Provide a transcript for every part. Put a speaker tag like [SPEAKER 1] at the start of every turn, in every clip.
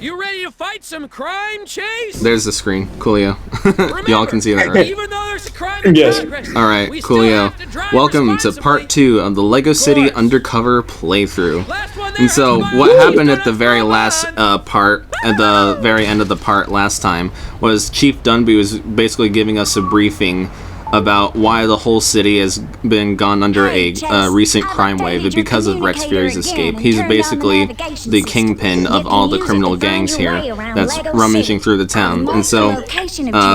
[SPEAKER 1] You ready to fight some crime, Chase?
[SPEAKER 2] There's the screen, Coolio. Y'all can see that, right?
[SPEAKER 1] Even though there's a crime in progress,
[SPEAKER 2] All right, Coolio. Welcome to part 2 of the Lego City Undercover playthrough. And so, what happened at the very last part, at the very end of the part last time, was Chief Dunby was basically giving us a briefing about why the whole city has been gone under a recent crime wave because of Rex Fury's escape. He's basically the kingpin of all the criminal gangs here that's rummaging through the town. And so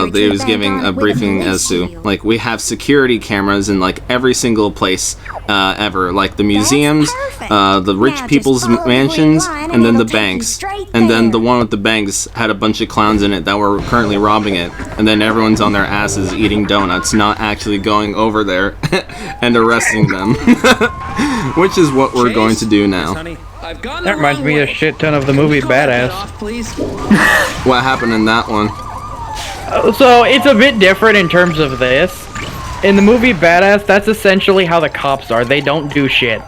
[SPEAKER 2] they was giving a briefing as to, like, we have security cameras in, like, every single place ever. Like, the museums, the rich people's mansions, and then the banks. And then the one with the banks had a bunch of clowns in it that were currently robbing it. And then everyone's on their asses eating donuts, not actually going over there and arresting them. Which is what we're going to do now.
[SPEAKER 3] That reminds me a shit ton of the movie Badass.
[SPEAKER 2] What happened in that one?
[SPEAKER 3] So it's a bit different in terms of this. In the movie Badass, that's essentially how the cops are. They don't do shit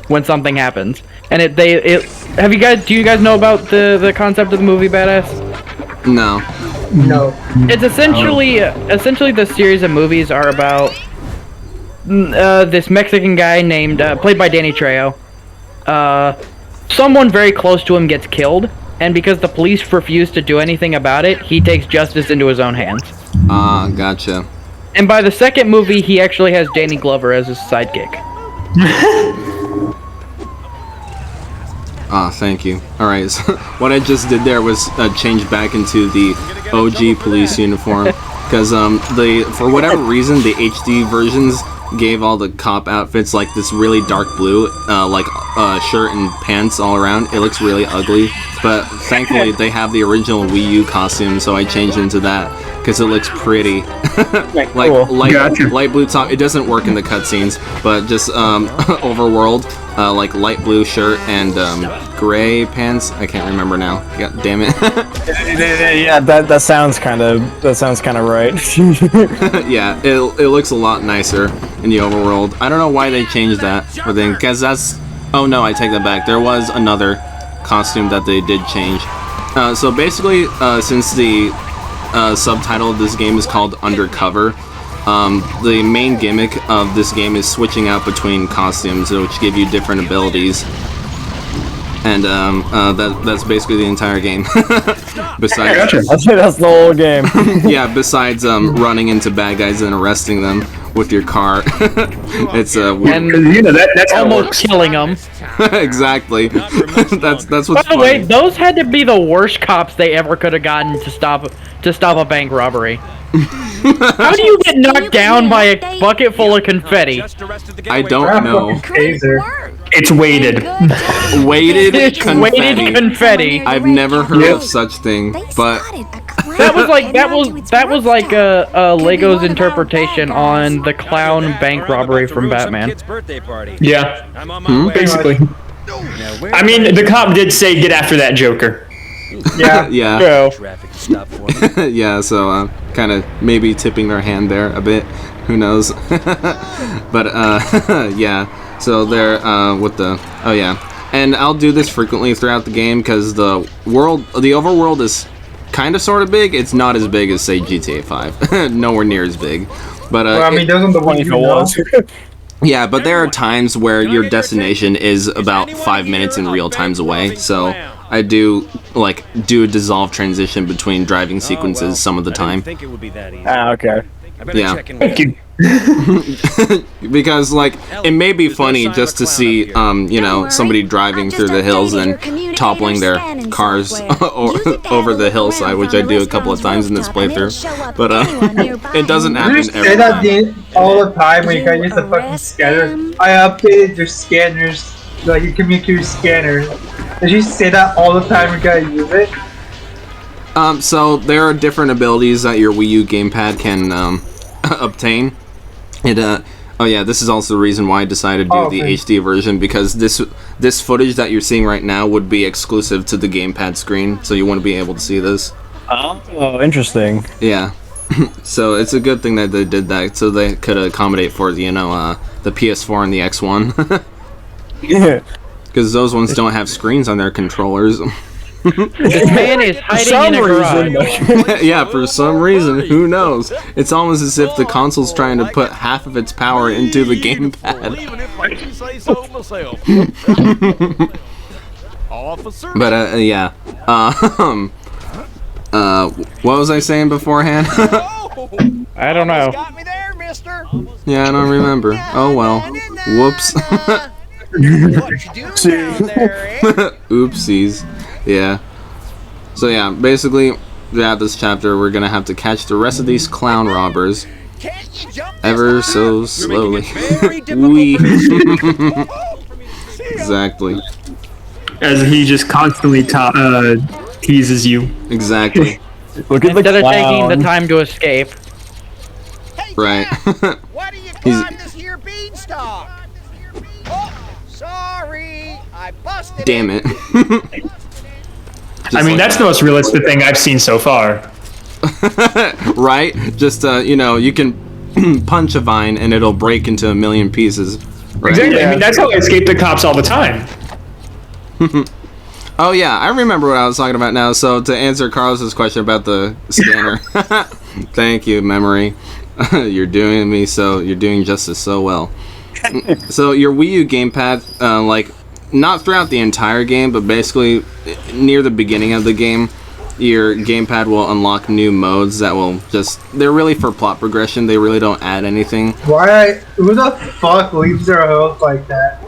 [SPEAKER 3] when something happens. And do you guys know about the concept of the movie Badass?
[SPEAKER 2] No.
[SPEAKER 4] No.
[SPEAKER 3] It's essentially the series of movies are about this Mexican guy named played by Danny Trejo. Someone very close to him gets killed, and because the police refuse to do anything about it, he takes justice into his own hands.
[SPEAKER 2] Ah, gotcha.
[SPEAKER 3] And by the second movie, he actually has Danny Glover as his sidekick.
[SPEAKER 2] Ah, thank you. Alright, so what I just did there was change back into the OG police uniform. Because for whatever reason, the HD versions gave all the cop outfits like this really dark blue, shirt and pants all around. It looks really ugly. But thankfully, they have the original Wii U costume, so I changed into that. Because it looks pretty. Light blue top. It doesn't work in the cutscenes, but just overworld, like light blue shirt and gray pants. I can't remember now. God damn it.
[SPEAKER 4] Yeah, that sounds kind of right.
[SPEAKER 2] Yeah, it looks a lot nicer in the overworld. I don't know why they changed that, because that's. Oh no, I take that back. There was another costume that they did change. So basically, since the subtitle of this game is called Undercover, the main gimmick of this game is switching out between costumes, which give you different abilities, and that's basically the entire game. Besides,
[SPEAKER 4] Gotcha. That's the whole game.
[SPEAKER 2] Yeah, besides running into bad guys and arresting them with your car. It's
[SPEAKER 3] and
[SPEAKER 4] that's
[SPEAKER 3] almost killing them.
[SPEAKER 2] Exactly. that's what's
[SPEAKER 3] By the
[SPEAKER 2] funny.
[SPEAKER 3] way, those had to be the worst cops they ever could have gotten to stop a bank robbery. How do you get knocked down by a bucket full of confetti?
[SPEAKER 2] I don't know.
[SPEAKER 4] It's weighted.
[SPEAKER 2] Weighted confetti.
[SPEAKER 3] Weighted confetti.
[SPEAKER 2] I've never heard of such thing, but
[SPEAKER 3] That was like a Lego's interpretation on the clown bank robbery from Batman.
[SPEAKER 4] Yeah. Basically. I mean, the cop did say, "Get after that Joker."
[SPEAKER 2] yeah.
[SPEAKER 3] Yeah.
[SPEAKER 2] Yeah, so kind of maybe tipping their hand there a bit. Who knows? But yeah. So they're with the and I'll do this frequently throughout the game because the overworld is kind of sort of big. It's not as big as say GTA 5. Nowhere near as big. But
[SPEAKER 4] Well, I mean, those are the ones you know.
[SPEAKER 2] yeah, but there are times where your destination is about 5 minutes in real times away. So I do a dissolve transition between driving sequences some of the time.
[SPEAKER 4] Ah, okay.
[SPEAKER 2] Yeah.
[SPEAKER 4] Thank you.
[SPEAKER 2] Because it may be funny just to see somebody driving through the hills and toppling their cars over the hillside, which I do a couple of times in this playthrough. But it doesn't happen
[SPEAKER 5] You say that all the time when you gotta use the fucking scanner. I updated your scanners, like you can make your scanner. Did you say that all the time you gotta use it?
[SPEAKER 2] So there are different abilities that your Wii U gamepad can obtain. This is also the reason why I decided to do the HD version, because this footage that you're seeing right now would be exclusive to the gamepad screen, so you wouldn't be able to see this.
[SPEAKER 4] Oh, interesting.
[SPEAKER 2] Yeah. So it's a good thing that they did that, so they could accommodate for the PS4 and the X1.
[SPEAKER 4] Yeah.
[SPEAKER 2] Because those ones don't have screens on their controllers.
[SPEAKER 3] This man is hiding in a garage.
[SPEAKER 2] Yeah, for some reason, who knows? It's almost as if the console's trying to put half of its power into the gamepad. But yeah. What was I saying beforehand?
[SPEAKER 3] I don't know.
[SPEAKER 2] Yeah, I don't remember. Oh well. Whoops. Oopsies. Yeah. So yeah, basically, throughout this chapter, we're gonna have to catch the rest of these clown robbers ever so slowly. Wee. Exactly.
[SPEAKER 4] As he just constantly teases you.
[SPEAKER 2] Exactly.
[SPEAKER 6] Look at the
[SPEAKER 3] Instead of
[SPEAKER 6] clown.
[SPEAKER 3] taking the time to escape.
[SPEAKER 2] Right.
[SPEAKER 7] Why do you climb this here beanstalk? Oh, sorry, I busted
[SPEAKER 2] Damn it.
[SPEAKER 4] I mean, that's the most realistic thing I've seen so far.
[SPEAKER 2] Right? Just, you know, you can punch a vine and it'll break into a million pieces. Right?
[SPEAKER 4] Exactly. I mean, that's how I escape the cops all the time.
[SPEAKER 2] Oh yeah, I remember what I was talking about now. So to answer Carlos's question about the scanner, thank you, memory. You're doing justice so well. So your Wii U gamepad, like not throughout the entire game, but basically near the beginning of the game, your gamepad will unlock new modes that will they're really for plot progression. They really don't add anything.
[SPEAKER 5] Why? Who the fuck leaves their health like that?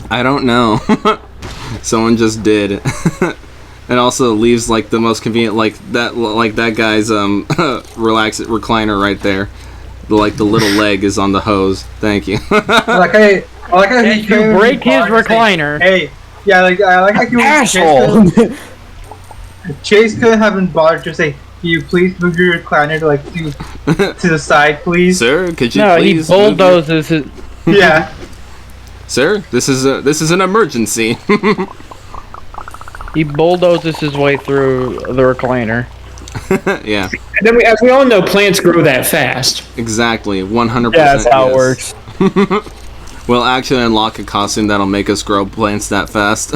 [SPEAKER 2] I don't know. Someone just did. And also leaves like the most convenient, like that guy's recliner right there. The little leg is on the hose. Thank you.
[SPEAKER 5] I like how he
[SPEAKER 3] You break his recliner.
[SPEAKER 5] Hey, yeah, I like how he was
[SPEAKER 6] Asshole!
[SPEAKER 5] Chase couldn't have been bothered to say, "Can you please move your recliner to the side, please?"
[SPEAKER 2] Sir, could you
[SPEAKER 3] No, he
[SPEAKER 2] please move
[SPEAKER 3] bulldozes his...
[SPEAKER 5] Yeah.
[SPEAKER 2] Sir, this is an emergency.
[SPEAKER 3] He bulldozes his way through the recliner.
[SPEAKER 2] Yeah.
[SPEAKER 4] And then, as we all know, plants grow that fast.
[SPEAKER 2] Exactly. 100%.
[SPEAKER 6] Yeah, that's how it
[SPEAKER 2] yes.
[SPEAKER 6] works.
[SPEAKER 2] We'll actually unlock a costume that'll make us grow plants that fast.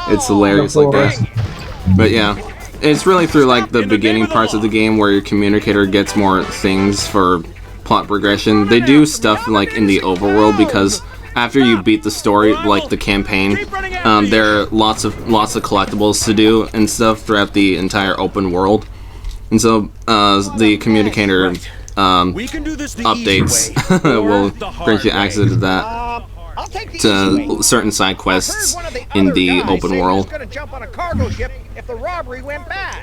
[SPEAKER 2] It's hilarious, I guess. But yeah, it's really through like the beginning parts of the game where your communicator gets more things for plot progression. They do stuff like in the overworld because after you beat the story, like the campaign, there are lots of collectibles to do and stuff throughout the entire open world. And so the communicator updates will grant you access to that, to certain side quests in the open world.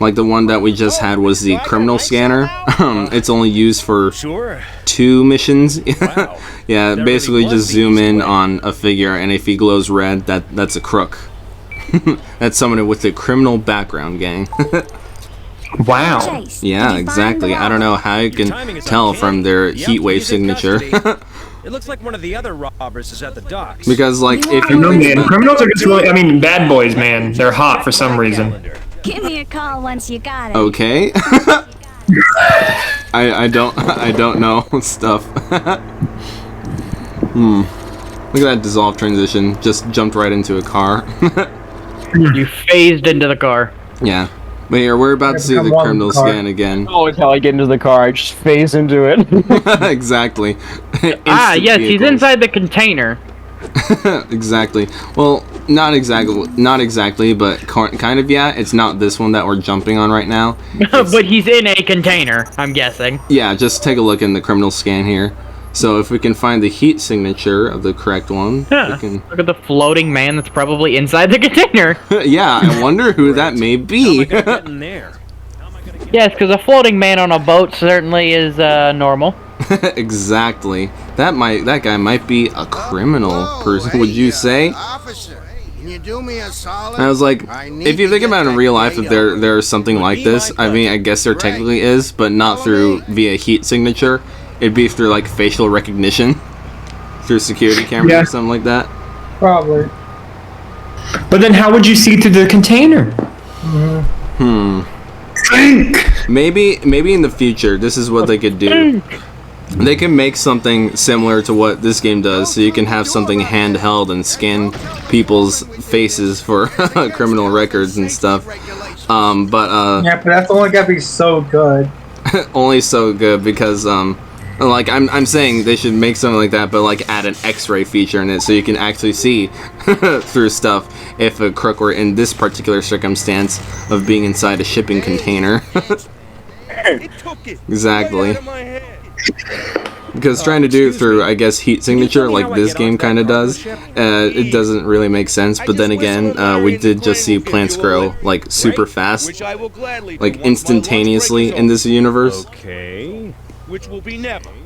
[SPEAKER 2] Like the one that we just had was the criminal scanner. It's only used for 2 missions. Yeah, basically just zoom in on a figure, and if he glows red, that's a crook. That's someone with a criminal background, gang.
[SPEAKER 4] Wow.
[SPEAKER 2] Yeah, exactly. I don't know how you can tell from their heat wave signature.
[SPEAKER 1] It looks like one of the other robbers is at the docks.
[SPEAKER 2] Because, like, if
[SPEAKER 4] No,
[SPEAKER 2] you...
[SPEAKER 4] man, criminals are just really, I mean, bad boys, man. They're hot for some reason.
[SPEAKER 8] Give me a call once you got it.
[SPEAKER 2] Okay. I don't know stuff. Look at that dissolve transition. Just jumped right into a car.
[SPEAKER 3] You phased into the car.
[SPEAKER 2] Yeah. But here, we're about to see the criminal scan again.
[SPEAKER 6] Always how I get into the car, I just phase into it.
[SPEAKER 2] Exactly.
[SPEAKER 3] Ah,
[SPEAKER 2] Instant
[SPEAKER 3] yes, he's
[SPEAKER 2] vehicles.
[SPEAKER 3] inside the container.
[SPEAKER 2] Exactly. Well, not exactly, but kind of, yeah. It's not this one that we're jumping on right now.
[SPEAKER 3] But he's in a container, I'm guessing.
[SPEAKER 2] Yeah, just take a look in the criminal scan here. So if we can find the heat signature of the correct one,
[SPEAKER 3] Huh.
[SPEAKER 2] we can...
[SPEAKER 3] Look at the floating man that's probably inside the container.
[SPEAKER 2] Yeah, I wonder who that may be.
[SPEAKER 3] Yes, because a floating man on a boat certainly is normal.
[SPEAKER 2] Exactly. That guy might be a criminal person, would you say?
[SPEAKER 7] Officer, can you do me a solid?
[SPEAKER 2] I was like, if you think about it in real life, if there's something like this, I mean, I guess there technically is, but not via heat signature. It'd be through like facial recognition, through security cameras or something like that.
[SPEAKER 5] Probably.
[SPEAKER 4] But then how would you see through the container?
[SPEAKER 2] Maybe in the future, this is what they could do. They can make something similar to what this game does, so you can have something handheld and scan people's faces for criminal records and stuff.
[SPEAKER 5] Yeah, but that's only gotta be so good.
[SPEAKER 2] only so good because like I'm saying they should make something like that, but like add an X-ray feature in it so you can actually see through stuff if a crook were in this particular circumstance of being inside a shipping container. Exactly. Because trying to do it through, I guess, heat signature like this game kind of does, it doesn't really make sense. But then again, we did just see plants grow like super fast, like instantaneously in this universe.
[SPEAKER 1] Okay.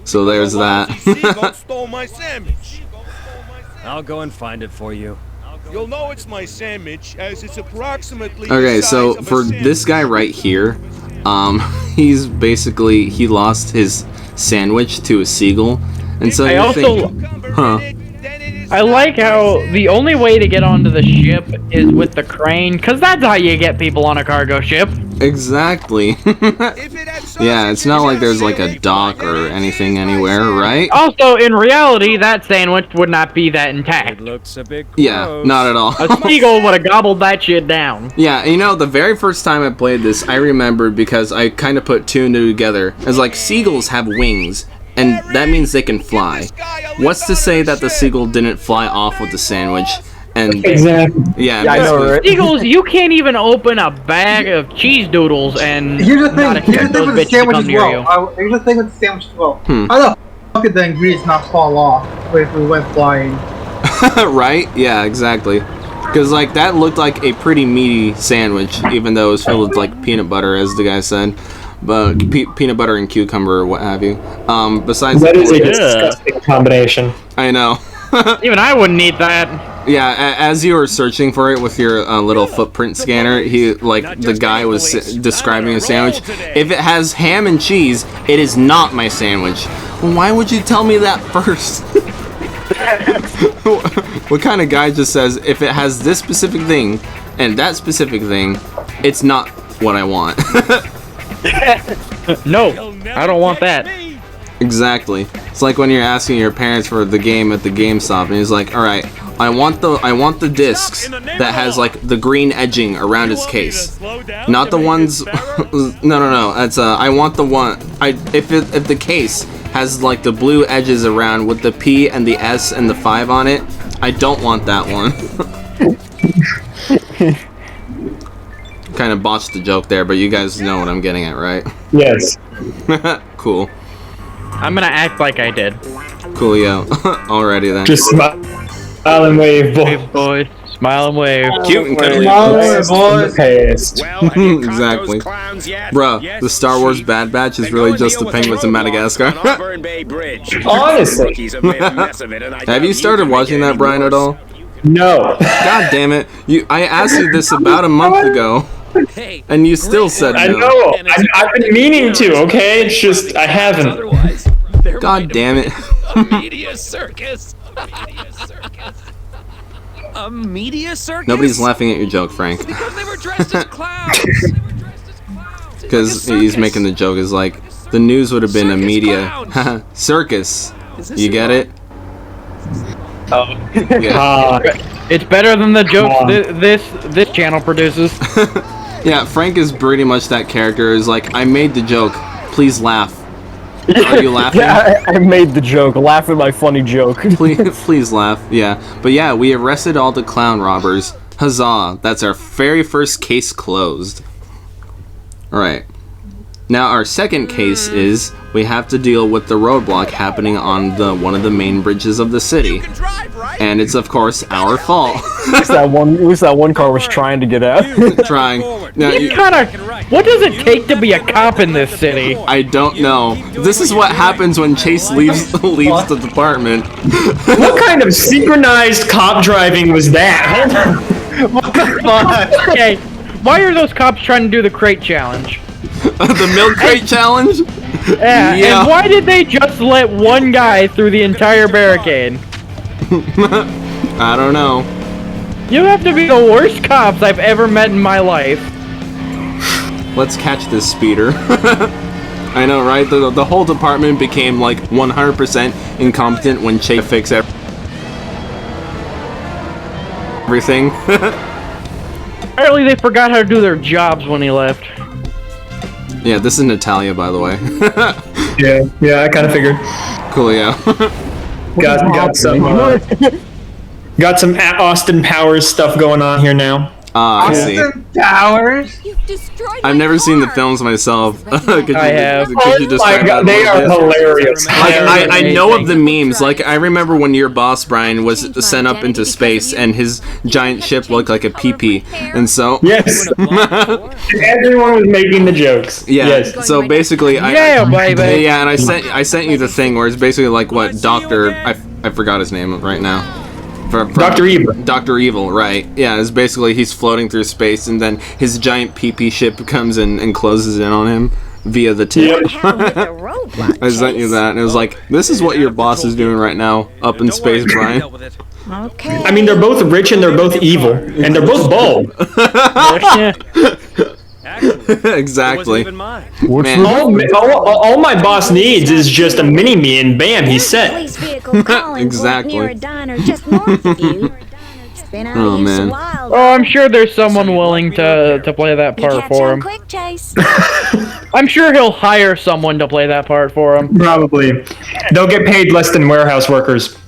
[SPEAKER 2] So there's that.
[SPEAKER 1] I'll go and find it for you.
[SPEAKER 9] You'll know it's my sandwich as it's approximately.
[SPEAKER 2] Okay, so for this guy right here, he's basically, he lost his sandwich to a seagull, and so you think, huh?
[SPEAKER 3] I like how the only way to get onto the ship is with the crane, because that's how you get people on a cargo ship.
[SPEAKER 2] Exactly. Yeah, it's not like there's like a dock or anything anywhere, right?
[SPEAKER 3] Also, in reality, that sandwich would not be that intact.
[SPEAKER 1] It looks a bit gross.
[SPEAKER 2] Yeah, not at all.
[SPEAKER 3] A seagull would have gobbled that shit down.
[SPEAKER 2] Yeah, you know, the very first time I played this, I remembered because I kind of put two and two together. It's like seagulls have wings, and that means they can fly. What's to say that the seagull didn't fly off with the sandwich? And
[SPEAKER 6] Exactly.
[SPEAKER 2] yeah,
[SPEAKER 6] I know, right?
[SPEAKER 3] Seagulls, you can't even open a bag of cheese doodles and
[SPEAKER 5] Here's the
[SPEAKER 3] not
[SPEAKER 5] thing. Here's
[SPEAKER 3] expect
[SPEAKER 5] the thing
[SPEAKER 3] those
[SPEAKER 5] with the
[SPEAKER 3] bitches to
[SPEAKER 5] sandwich
[SPEAKER 3] come
[SPEAKER 5] as
[SPEAKER 3] near you.
[SPEAKER 5] well. Here's the thing with the sandwich as well. How the fuck did the ingredients not fall off if we went flying?
[SPEAKER 2] right? Yeah, exactly. Because like that looked like a pretty meaty sandwich, even though it was filled with like peanut butter, as the guy said. But peanut butter and cucumber or what have you. Besides
[SPEAKER 4] That is a
[SPEAKER 3] Yeah.
[SPEAKER 4] disgusting combination.
[SPEAKER 2] I know.
[SPEAKER 3] Even I wouldn't eat that.
[SPEAKER 2] Yeah, as you were searching for it with your little footprint scanner, the guy was describing a sandwich. If it has ham and cheese, it is not my sandwich. Well, why would you tell me that first? What kind of guy just says, if it has this specific thing and that specific thing, it's not what I want?
[SPEAKER 3] No, I don't want that.
[SPEAKER 2] Exactly. It's like when you're asking your parents for the game at the GameStop, and he's like, "All right, I want the discs that has like the green edging around its case, not the ones." No. That's I want the one. If the case has like the blue edges around with the P and the S and the 5 on it, I don't want that one. Kind of botched the joke there, but you guys know what I'm getting at, right?
[SPEAKER 4] Yes.
[SPEAKER 2] Cool.
[SPEAKER 3] I'm gonna act like I did.
[SPEAKER 2] Coolio. Alrighty then.
[SPEAKER 4] Just smile and wave, boy.
[SPEAKER 3] Hey boys, smile and wave.
[SPEAKER 2] Cute and cuddly.
[SPEAKER 4] Boys.
[SPEAKER 2] Exactly. Bruh, the Star Wars Bad Batch is really just the penguins in Madagascar.
[SPEAKER 4] Honestly.
[SPEAKER 2] Have you started watching that, Bryan, at all?
[SPEAKER 4] No.
[SPEAKER 2] God damn it. I asked you this about a month ago, and you still said
[SPEAKER 4] I
[SPEAKER 2] no.
[SPEAKER 4] know. I've been meaning to, okay? It's just, I haven't.
[SPEAKER 2] God damn it.
[SPEAKER 1] A media circus. A media circus?
[SPEAKER 2] Nobody's laughing at your joke, Frank.
[SPEAKER 1] Because they were dressed as clowns.
[SPEAKER 2] Because he's making the joke is like, the news would have been a media circus. You get it?
[SPEAKER 3] Oh.
[SPEAKER 2] Yeah.
[SPEAKER 3] It's better than the jokes this channel produces.
[SPEAKER 2] Yeah, Frank is pretty much that character. Is like, I made the joke. Please laugh. Are you laughing?
[SPEAKER 6] Yeah, I made the joke. Laugh at my funny joke.
[SPEAKER 2] Please laugh. Yeah, but yeah, we arrested all the clown robbers. Huzzah! That's our very first case closed. All right. Now our second case is we have to deal with the roadblock happening on one of the main bridges of the city, and it's of course our fault.
[SPEAKER 6] At least that one car was trying to get out.
[SPEAKER 2] Trying. Now,
[SPEAKER 3] What does it take to be a cop in this city?
[SPEAKER 2] I don't know. This is what happens when Chase leaves the department.
[SPEAKER 4] What kind of synchronized cop driving was that?
[SPEAKER 5] What the fuck?
[SPEAKER 3] Okay, why are those cops trying to do the crate challenge?
[SPEAKER 2] The milk crate challenge?
[SPEAKER 3] Yeah,
[SPEAKER 2] Yeah.
[SPEAKER 3] and why did they just let one guy through the entire barricade?
[SPEAKER 2] I don't know.
[SPEAKER 3] You have to be the worst cops I've ever met in my life.
[SPEAKER 2] Let's catch this speeder. I know, right? The whole department became like 100% incompetent when Chase fixed everything.
[SPEAKER 3] Apparently they forgot how to do their jobs when he left.
[SPEAKER 2] Yeah, this is Natalia, by the way.
[SPEAKER 4] yeah, I kind of figured.
[SPEAKER 2] Coolio.
[SPEAKER 4] Got some Austin Powers stuff going on here now.
[SPEAKER 2] I see.
[SPEAKER 5] Austin Powers?
[SPEAKER 2] I've never seen the films myself. Could you,
[SPEAKER 3] I have.
[SPEAKER 2] Could you describe that a
[SPEAKER 4] They
[SPEAKER 2] little
[SPEAKER 4] are
[SPEAKER 2] bit?
[SPEAKER 4] hilarious.
[SPEAKER 2] Like, I know of the memes. Like, I remember when your boss, Bryan, was sent up into space and his giant ship looked like a pee-pee. And so...
[SPEAKER 4] Yes. Everyone was making the jokes.
[SPEAKER 2] Yeah,
[SPEAKER 4] Yes.
[SPEAKER 2] so basically...
[SPEAKER 3] Yeah, baby.
[SPEAKER 2] Yeah, and I sent you the thing where it's basically like what Dr. I forgot his name right now.
[SPEAKER 4] Dr. Evil.
[SPEAKER 2] Dr. Evil, right. Yeah, it's basically he's floating through space and then his giant pee-pee ship comes in and closes in on him via the tip. I sent you that and it was like, this is what your boss is doing right now up in space, Bryan.
[SPEAKER 8] Okay.
[SPEAKER 4] I mean, they're both rich and they're both evil. And they're both bald.
[SPEAKER 2] Exactly.
[SPEAKER 6] What's
[SPEAKER 2] Man.
[SPEAKER 4] All my boss needs is just a mini-me and bam, he's set.
[SPEAKER 2] Exactly.
[SPEAKER 8] Near a diner just north of you. It's been out
[SPEAKER 2] Oh,
[SPEAKER 8] here
[SPEAKER 2] man.
[SPEAKER 8] a while.
[SPEAKER 3] Oh, I'm sure there's someone willing to play that
[SPEAKER 8] You
[SPEAKER 3] part
[SPEAKER 8] catch
[SPEAKER 3] for
[SPEAKER 8] on
[SPEAKER 3] him.
[SPEAKER 8] quick, Chase.
[SPEAKER 3] I'm sure he'll hire someone to play that part for him.
[SPEAKER 4] Probably. They'll get paid less than warehouse workers.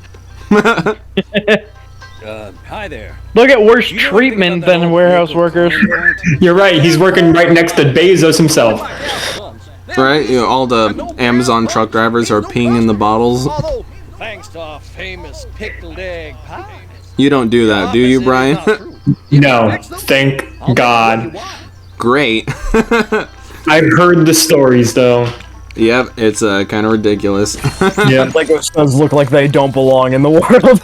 [SPEAKER 1] Hi there.
[SPEAKER 3] They'll get worse treatment than warehouse workers.
[SPEAKER 4] You're right, he's working right next to Bezos himself.
[SPEAKER 2] Right? You know, all the Amazon truck drivers are peeing in the bottles.
[SPEAKER 7] Although, thanks to our famous pickled egg pie.
[SPEAKER 2] You don't do that, do you, Bryan?
[SPEAKER 4] No, thank God.
[SPEAKER 2] Great.
[SPEAKER 4] I've heard the stories, though.
[SPEAKER 2] Yep, it's kind of ridiculous.
[SPEAKER 4] Yeah.
[SPEAKER 6] Lego studs look like they don't belong in the world.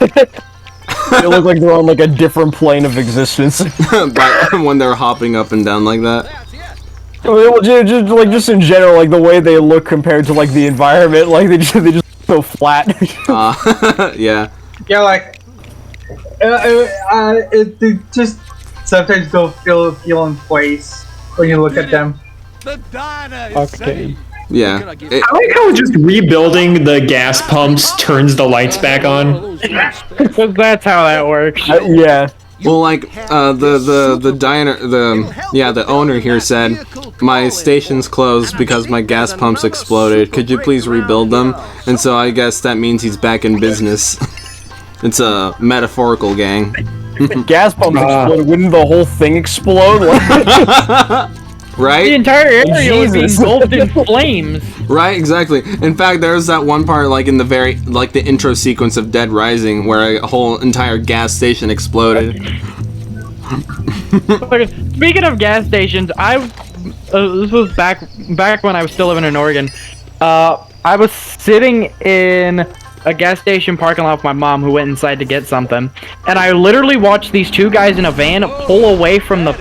[SPEAKER 6] They look like they're on like a different plane of existence.
[SPEAKER 2] But when they're hopping up and down like that.
[SPEAKER 6] Well, just in general, like the way they look compared to like the environment, like they just so flat.
[SPEAKER 2] Yeah.
[SPEAKER 5] Yeah, like it just sometimes don't feel in place when you look at them.
[SPEAKER 7] The diner is
[SPEAKER 6] Okay.
[SPEAKER 2] Yeah.
[SPEAKER 4] I like how just rebuilding the gas pumps turns the lights back on.
[SPEAKER 3] Because that's how that works.
[SPEAKER 6] Yeah.
[SPEAKER 2] Well, like the diner, the owner here said, my station's closed because my gas pumps exploded. Could you please rebuild them? And so I guess that means he's back in business. It's a metaphorical, gang.
[SPEAKER 6] Gas pumps exploded. Wouldn't the whole thing explode?
[SPEAKER 3] The
[SPEAKER 2] Right?
[SPEAKER 3] entire area would be
[SPEAKER 6] Jesus.
[SPEAKER 3] engulfed in flames.
[SPEAKER 2] Right, exactly. In fact, there's that one part, like in the the intro sequence of Dead Rising, where a whole entire gas station exploded.
[SPEAKER 3] Speaking of gas stations, this was back when I was still living in Oregon. I was sitting in a gas station parking lot with my mom, who went inside to get something, and I literally watched these two guys in a van pull away from the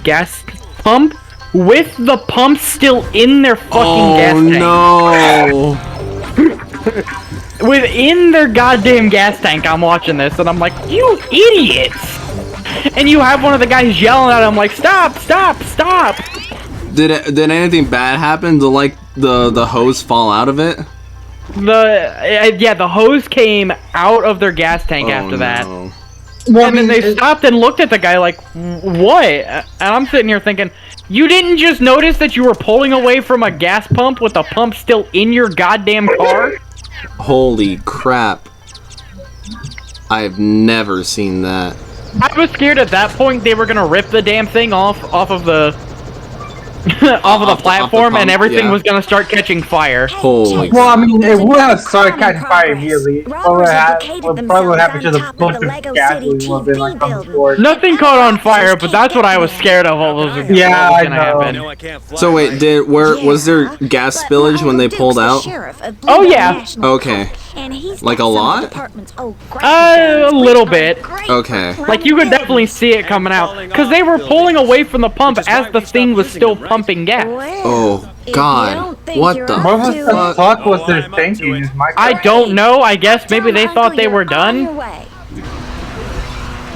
[SPEAKER 3] gas pump with the pump still in their fucking gas tank.
[SPEAKER 2] No!
[SPEAKER 3] Within their goddamn gas tank, I'm watching this, and I'm like, you idiots! And you have one of the guys yelling at him like, stop, stop, stop!
[SPEAKER 2] Did anything bad happen? Did like the hose fall out of it?
[SPEAKER 3] The hose came out of their gas tank after that.
[SPEAKER 2] No.
[SPEAKER 5] Well,
[SPEAKER 3] And then they stopped and looked at the guy like, what? And I'm sitting here thinking, you didn't just notice that you were pulling away from a gas pump with the pump still in your goddamn car?
[SPEAKER 2] Holy crap. I've never seen that.
[SPEAKER 3] I was scared at that point they were gonna rip the damn thing off of the off of the platform, and everything was gonna start catching fire.
[SPEAKER 2] Holy
[SPEAKER 5] well, I mean, it would have started catching fire immediately.
[SPEAKER 8] Robbers
[SPEAKER 5] What probably happened to the
[SPEAKER 8] located themselves on top of
[SPEAKER 5] bunch
[SPEAKER 8] the
[SPEAKER 5] of
[SPEAKER 8] Lego
[SPEAKER 5] gas
[SPEAKER 8] City
[SPEAKER 5] would have been like
[SPEAKER 8] TV
[SPEAKER 5] some
[SPEAKER 8] building.
[SPEAKER 5] sort.
[SPEAKER 3] Nothing caught on fire, but that's what I was scared of. All those
[SPEAKER 5] Yeah,
[SPEAKER 3] what was
[SPEAKER 5] I
[SPEAKER 3] gonna
[SPEAKER 5] know.
[SPEAKER 3] happen.
[SPEAKER 1] No, I can't fly.
[SPEAKER 2] So wait, was there gas spillage when they pulled out?
[SPEAKER 3] Oh, yeah.
[SPEAKER 2] Okay. Like a lot?
[SPEAKER 3] A little bit.
[SPEAKER 2] Okay.
[SPEAKER 3] Like you could definitely see it coming out, because they were pulling away from the pump as the thing was still pumping gas.
[SPEAKER 2] Oh God! What the
[SPEAKER 5] What the
[SPEAKER 2] fuck?
[SPEAKER 5] fuck was their thinking? Is my
[SPEAKER 3] I don't know. I guess maybe they thought they were done.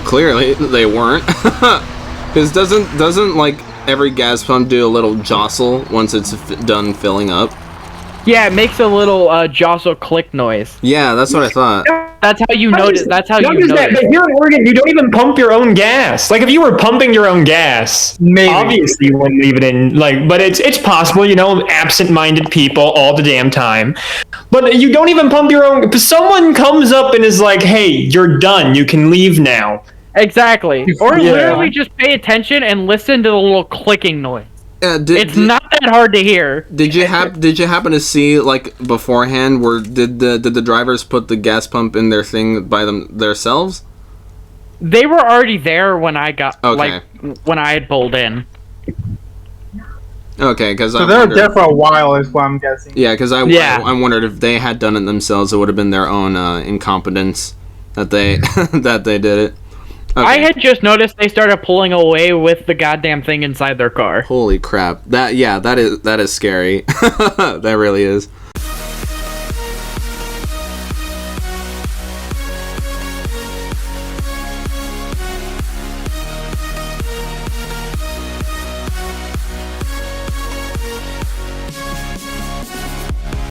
[SPEAKER 2] Clearly they weren't. Because doesn't like every gas pump do a little jostle once it's done filling up?
[SPEAKER 3] Yeah, it makes a little jostle click noise.
[SPEAKER 2] Yeah, that's what I thought.
[SPEAKER 3] That's how you notice. That's how you
[SPEAKER 4] Not just that,
[SPEAKER 3] notice.
[SPEAKER 4] but here in Oregon, you don't even pump your own gas. Like, if you were pumping your own gas,
[SPEAKER 5] Maybe.
[SPEAKER 4] obviously you wouldn't leave it in. Like, but it's possible, you know, absent-minded people all the damn time. But you don't even pump your own. Someone comes up and is like, "Hey, you're done. You can leave now."
[SPEAKER 3] Exactly. Or literally just pay attention and listen to the little clicking noise. It's not that hard to hear.
[SPEAKER 2] Did you happen to see, like, beforehand, where did the drivers put the gas pump in their thing by themselves?
[SPEAKER 3] They were already there when I got
[SPEAKER 2] Okay.
[SPEAKER 3] when I had pulled in.
[SPEAKER 2] Okay, because
[SPEAKER 5] So they were there for a while, is what I'm guessing.
[SPEAKER 2] Yeah, because I wondered if they had done it themselves, it would have been their own incompetence that they that they did it. Okay.
[SPEAKER 3] I had just noticed they started pulling away with the goddamn thing inside their car.
[SPEAKER 2] Holy crap! That is scary. That really is.